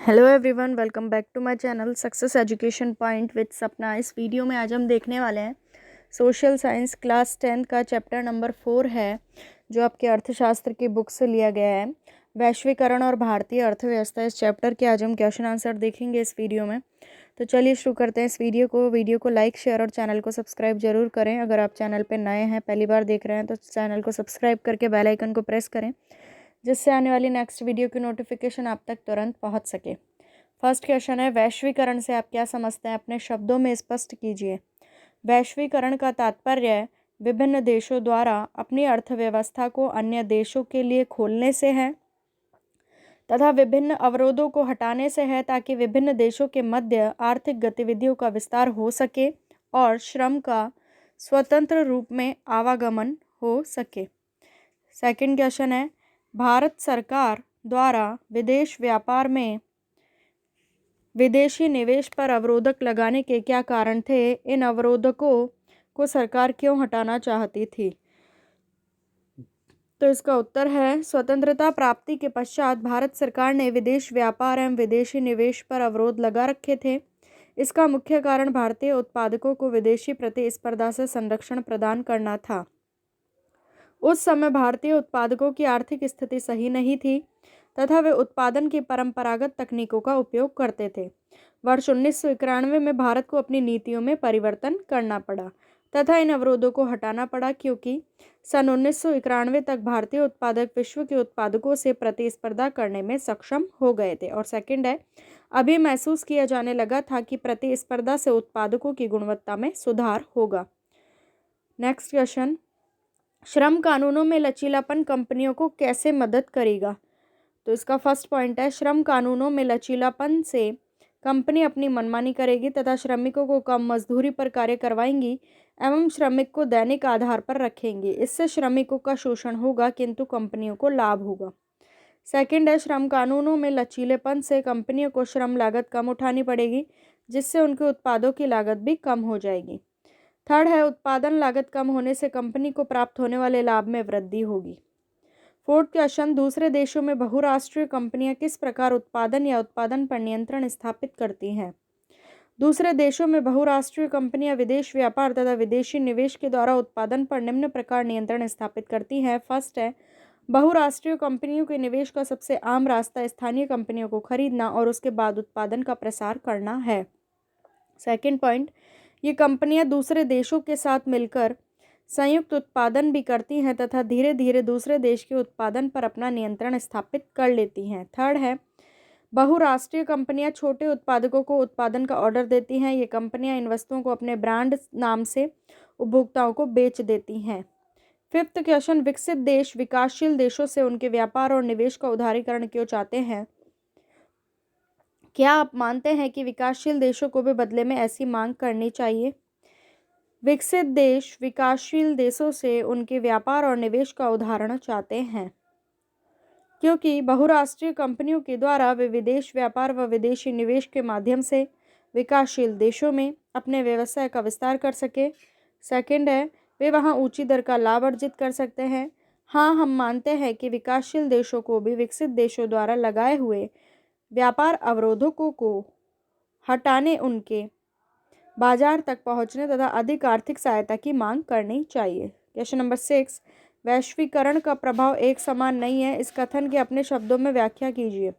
Hello everyone, welcome back to my channel success education point with Sapna. इस video में आज हम देखने वाले हैं सोशल साइंस क्लास 10 का चैप्टर नंबर 4 है, जो आपके अर्थशास्त्र की बुक से लिया गया है। वैश्वीकरण और भारतीय अर्थव्यवस्था, इस चैप्टर के आज हम क्वेश्चन आंसर देखेंगे इस वीडियो में। तो चलिए शुरू करते हैं इस वीडियो को लाइक, शेयर और चैनल को सब्सक्राइब जरूर करें। अगर आप चैनल पर नए हैं, पहली बार देख रहे हैं, तो चैनल को सब्सक्राइब करके बेल आइकन को प्रेस करें, जिससे आने वाली नेक्स्ट वीडियो की नोटिफिकेशन आप तक तुरंत पहुंच सके। फर्स्ट क्वेश्चन है, वैश्वीकरण से आप क्या समझते हैं? अपने शब्दों में स्पष्ट कीजिए। वैश्वीकरण का तात्पर्य विभिन्न देशों द्वारा अपनी अर्थव्यवस्था को अन्य देशों के लिए खोलने से है तथा विभिन्न अवरोधों को हटाने से है, ताकि विभिन्न देशों के मध्य आर्थिक गतिविधियों का विस्तार हो सके और श्रम का स्वतंत्र रूप में आवागमन हो सके। सेकंड क्वेश्चन है, भारत सरकार द्वारा विदेश व्यापार में विदेशी निवेश पर अवरोधक लगाने के क्या कारण थे? इन अवरोधकों को सरकार क्यों हटाना चाहती थी? तो इसका उत्तर है, स्वतंत्रता प्राप्ति के पश्चात भारत सरकार ने विदेश व्यापार एवं विदेशी निवेश पर अवरोध लगा रखे थे। इसका मुख्य कारण भारतीय उत्पादकों को विदेशी प्रतिस्पर्धा से संरक्षण प्रदान करना था। उस समय भारतीय उत्पादकों की आर्थिक स्थिति सही नहीं थी तथा वे उत्पादन की परंपरागत तकनीकों का उपयोग करते थे। वर्ष 1991 में भारत को अपनी नीतियों में परिवर्तन करना पड़ा तथा इन अवरोधों को हटाना पड़ा, क्योंकि सन 1991 तक भारतीय उत्पादक विश्व के उत्पादकों से प्रतिस्पर्धा करने में सक्षम हो गए थे। और सेकंड है, अभी महसूस किया जाने लगा था कि प्रतिस्पर्धा से उत्पादकों की गुणवत्ता में सुधार होगा। नेक्स्ट क्वेश्चन, श्रम कानूनों में लचीलापन कंपनियों को कैसे मदद करेगा? तो इसका फर्स्ट पॉइंट है, श्रम कानूनों में लचीलापन से कंपनी अपनी मनमानी करेगी तथा श्रमिकों को कम मजदूरी पर कार्य करवाएंगी एवं श्रमिक को दैनिक आधार पर रखेंगी। इससे श्रमिकों का शोषण होगा किंतु कंपनियों को लाभ होगा। सेकंड है, श्रम कानूनों में लचीलेपन से कंपनियों को श्रम लागत कम उठानी पड़ेगी, जिससे उनके उत्पादों की लागत भी कम हो जाएगी। थर्ड है, उत्पादन लागत कम होने से कंपनी को प्राप्त होने वाले लाभ में वृद्धि होगी। फोर्थ क्वेश्चन, दूसरे देशों में बहुराष्ट्रीय कंपनियां किस प्रकार उत्पादन या उत्पादन पर नियंत्रण स्थापित करती हैं? दूसरे देशों में बहुराष्ट्रीय कंपनियां विदेश व्यापार तथा विदेशी निवेश के द्वारा उत्पादन पर निम्न प्रकार नियंत्रण स्थापित करती हैं। फर्स्ट है, बहुराष्ट्रीय कंपनियों के निवेश का सबसे आम रास्ता स्थानीय कंपनियों को खरीदना और उसके बाद उत्पादन का प्रसार करना है। सेकेंड पॉइंट, ये कंपनियां दूसरे देशों के साथ मिलकर संयुक्त उत्पादन भी करती हैं तथा धीरे धीरे दूसरे देश के उत्पादन पर अपना नियंत्रण स्थापित कर लेती हैं। थर्ड है, बहुराष्ट्रीय कंपनियां छोटे उत्पादकों को उत्पादन का ऑर्डर देती हैं। ये कंपनियां इन वस्तुओं को अपने ब्रांड नाम से उपभोक्ताओं को बेच देती हैं। फिफ्थ क्वेश्चन, विकसित देश विकासशील देशों से उनके व्यापार और निवेश का उदारीकरण क्यों चाहते हैं? क्या आप मानते हैं कि विकासशील देशों को भी बदले में ऐसी मांग करनी चाहिए? विकसित देश विकासशील देशों से उनके व्यापार और निवेश का उदाहरण चाहते हैं, क्योंकि बहुराष्ट्रीय कंपनियों के द्वारा वे विदेश व्यापार व विदेशी निवेश के माध्यम से विकासशील देशों में अपने व्यवसाय का विस्तार कर सके। सेकंड है, वे वहां ऊंची दर का लाभ अर्जित कर सकते हैं। हाँ, हम मानते हैं कि विकासशील देशों को भी विकसित देशों द्वारा लगाए हुए व्यापार अवरोधकों को हटाने, उनके बाजार तक पहुंचने तथा अधिक आर्थिक सहायता की मांग करनी चाहिए। क्वेश्चन नंबर 6, वैश्वीकरण का प्रभाव एक समान नहीं है, इस कथन की अपने शब्दों में व्याख्या कीजिए।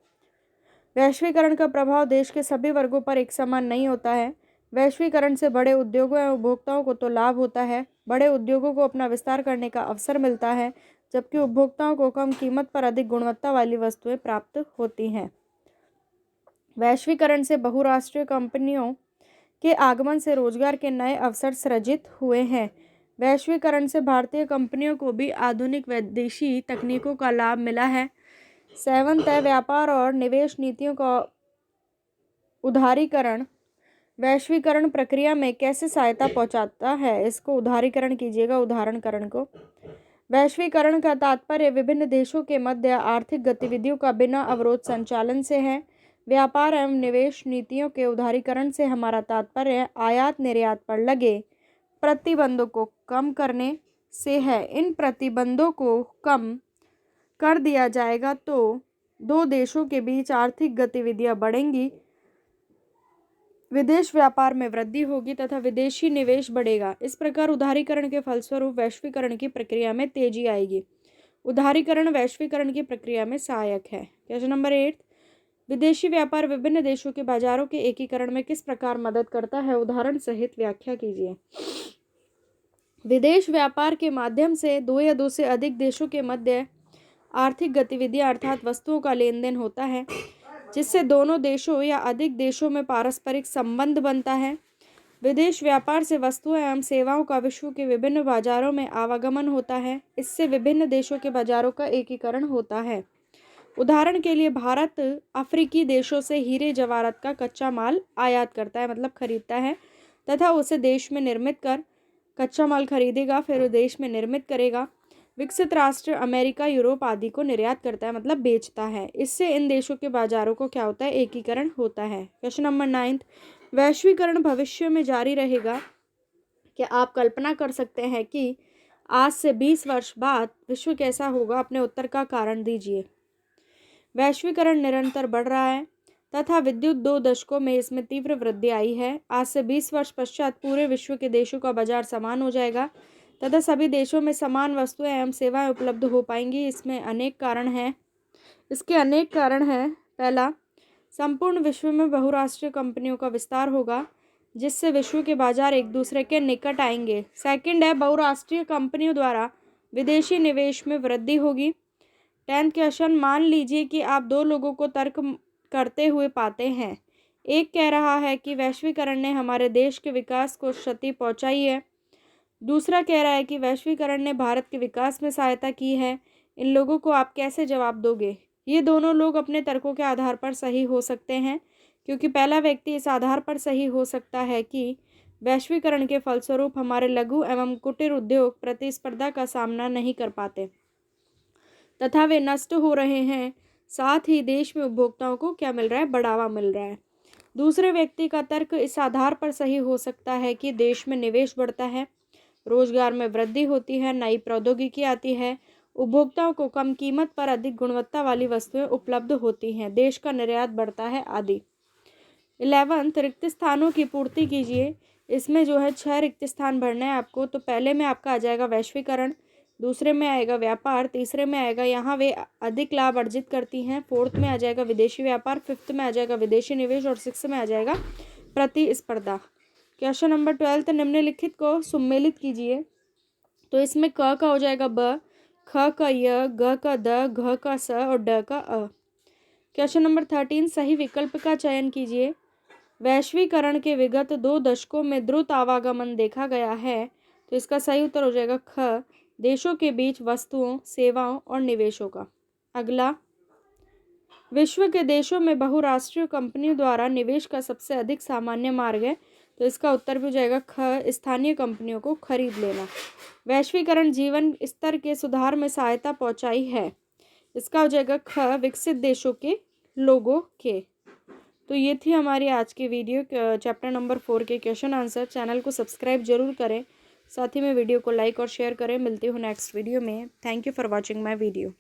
वैश्वीकरण का प्रभाव देश के सभी वर्गों पर एक समान नहीं होता है। वैश्वीकरण से बड़े उद्योगों एवं उपभोक्ताओं को तो लाभ होता है। बड़े उद्योगों को अपना विस्तार करने का अवसर मिलता है, जबकि उपभोक्ताओं को कम कीमत पर अधिक गुणवत्ता वाली वस्तुएं प्राप्त होती हैं। वैश्वीकरण से बहुराष्ट्रीय कंपनियों के आगमन से रोजगार के नए अवसर सृजित हुए हैं। वैश्वीकरण से भारतीय कंपनियों को भी आधुनिक विदेशी तकनीकों का लाभ मिला है। सेवंथ है, व्यापार और निवेश नीतियों का उदारीकरण वैश्वीकरण प्रक्रिया में कैसे सहायता पहुंचाता है? इसको उदारीकरण कीजिएगा, उदाहरणकरण को। वैश्वीकरण का तात्पर्य विभिन्न देशों के मध्य आर्थिक गतिविधियों का बिना अवरोध संचालन से है। व्यापार एवं निवेश नीतियों के उदारीकरण से हमारा तात्पर्य आयात निर्यात पर लगे प्रतिबंधों को कम करने से है। इन प्रतिबंधों को कम कर दिया जाएगा तो दो देशों के बीच आर्थिक गतिविधियां बढ़ेंगी, विदेश व्यापार में वृद्धि होगी तथा विदेशी निवेश बढ़ेगा। इस प्रकार उदारीकरण के फलस्वरूप वैश्वीकरण की प्रक्रिया में तेजी आएगी। उदारीकरण वैश्वीकरण की प्रक्रिया में सहायक है। क्वेश्चन नंबर 8, विदेशी व्यापार विभिन्न देशों के बाजारों के एकीकरण में किस प्रकार मदद करता है? उदाहरण सहित व्याख्या कीजिए। विदेश व्यापार के माध्यम से दो या दो से अधिक देशों के मध्य आर्थिक गतिविधियां अर्थात वस्तुओं का लेन देन होता है, जिससे दोनों देशों या अधिक देशों में पारस्परिक संबंध बनता है। विदेश व्यापार से वस्तुओं एवं सेवाओं का विश्व के विभिन्न बाजारों में आवागमन होता है। इससे विभिन्न देशों के बाजारों का एकीकरण होता है। उदाहरण के लिए भारत अफ्रीकी देशों से हीरे जवाहरात का कच्चा माल आयात करता है, मतलब खरीदता है, तथा उसे देश में निर्मित कर कच्चा माल खरीदेगा, फिर वो देश में निर्मित करेगा। विकसित राष्ट्र अमेरिका, यूरोप आदि को निर्यात करता है, मतलब बेचता है। इससे इन देशों के बाजारों को क्या होता है? एकीकरण होता है। क्वेश्चन नंबर 9, वैश्वीकरण भविष्य में जारी रहेगा। क्या आप कल्पना कर सकते हैं कि आज से 20 वर्ष बाद विश्व कैसा होगा? अपने उत्तर का कारण दीजिए। वैश्वीकरण निरंतर बढ़ रहा है तथा विद्युत 2 दशकों में इसमें तीव्र वृद्धि आई है। आज से 20 वर्ष पश्चात पूरे विश्व के देशों का बाजार समान हो जाएगा तथा सभी देशों में समान वस्तुएं एवं सेवाएं उपलब्ध हो पाएंगी। इसके अनेक कारण हैं। पहला, संपूर्ण विश्व में बहुराष्ट्रीय कंपनियों का विस्तार होगा, जिससे विश्व के बाजार एक दूसरे के निकट आएंगे। सेकंड है, बहुराष्ट्रीय कंपनियों द्वारा विदेशी निवेश में वृद्धि होगी। 10th क्वेश्चन, मान लीजिए कि आप दो लोगों को तर्क करते हुए पाते हैं। एक कह रहा है कि वैश्वीकरण ने हमारे देश के विकास को क्षति पहुंचाई है, दूसरा कह रहा है कि वैश्वीकरण ने भारत के विकास में सहायता की है। इन लोगों को आप कैसे जवाब दोगे? ये दोनों लोग अपने तर्कों के आधार पर सही हो सकते हैं, क्योंकि पहला व्यक्ति इस आधार पर सही हो सकता है कि वैश्वीकरण के फलस्वरूप हमारे लघु एवं कुटीर उद्योग प्रतिस्पर्धा का सामना नहीं कर पाते तथा वे नष्ट हो रहे हैं। साथ ही देश में उपभोक्ताओं को क्या मिल रहा है? बढ़ावा मिल रहा है। दूसरे व्यक्ति का तर्क इस आधार पर सही हो सकता है कि देश में निवेश बढ़ता है, रोजगार में वृद्धि होती है, नई प्रौद्योगिकी आती है, उपभोक्ताओं को कम कीमत पर अधिक गुणवत्ता वाली वस्तुएं उपलब्ध होती हैं, देश का निर्यात बढ़ता है आदि। 11th, रिक्त स्थानों की पूर्ति कीजिए। इसमें जो है 6 रिक्त स्थान भरने हैं आपको। तो पहले में आपका आ जाएगा वैश्वीकरण, दूसरे में आएगा व्यापार, तीसरे में आएगा यहाँ वे अधिक लाभ अर्जित करती हैं, 4th में आ जाएगा विदेशी व्यापार, 5th में आ जाएगा विदेशी निवेश और 6th में आ जाएगा प्रतिस्पर्धा। क्वेश्चन नंबर 12, निम्नलिखित को सुमेलित कीजिए। तो इसमें क का हो जाएगा ब, ख का य, ग का द, घ का स और ड का अ। क्वेश्चन नंबर 13, सही विकल्प का चयन कीजिए। वैश्वीकरण के विगत 2 दशकों में द्रुत आवागमन देखा गया है। तो इसका सही उत्तर हो जाएगा ख, देशों के बीच वस्तुओं, सेवाओं और निवेशों का। अगला, विश्व के देशों में बहुराष्ट्रीय कंपनियों द्वारा निवेश का सबसे अधिक सामान्य मार्ग है। तो इसका उत्तर भी हो जाएगा ख, स्थानीय कंपनियों को खरीद लेना। वैश्वीकरण जीवन स्तर के सुधार में सहायता पहुंचाई है। इसका हो जाएगा ख, विकसित देशों के लोगों के। तो ये थी हमारी आज की वीडियो, चैप्टर नंबर 4 के क्वेश्चन आंसर। चैनल को सब्सक्राइब जरूर करें, साथ ही में वीडियो को लाइक और शेयर करें। मिलती हूँ नेक्स्ट वीडियो में। Thank you for watching my video.